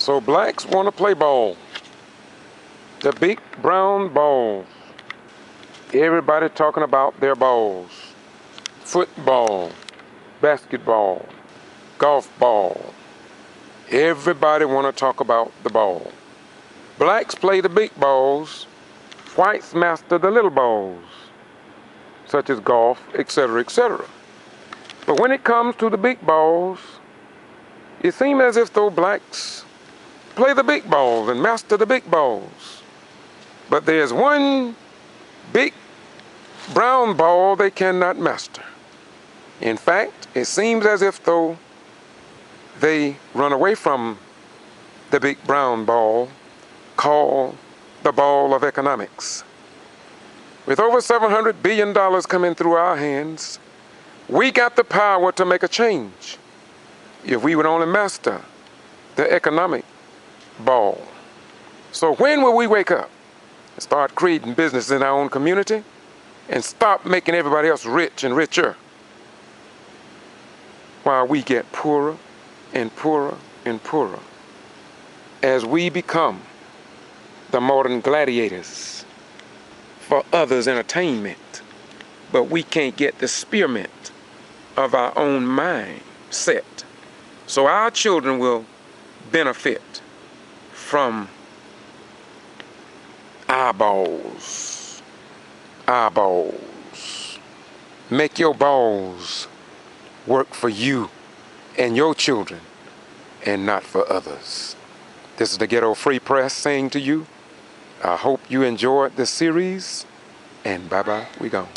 So blacks want to play ball. The big brown balls. Everybody talking about their balls. Football, basketball, golf ball. Everybody want to talk about the ball. Blacks play the big balls. Whites master the little balls, such as golf, etc., etc. But when it comes to the big balls, it seems as if though blacks play the big balls and master the big balls. But there's one big brown ball they cannot master. In fact, it seems as if though they run away from the big brown ball called the ball of economics. With over $700 billion coming through our hands, we got the power to make a change if we would only master the economic ball. So when will we wake up and start creating business in our own community and stop making everybody else rich and richer while we get poorer and poorer and poorer as we become the modern gladiators for others' entertainment, but we can't get the spearmint of our own mindset. So our children will benefit from eyeballs. Eyeballs. Make your balls work for you and your children and not for others. This is the Ghetto Free Press saying to you, I hope you enjoyed this series, and bye-bye, we gone.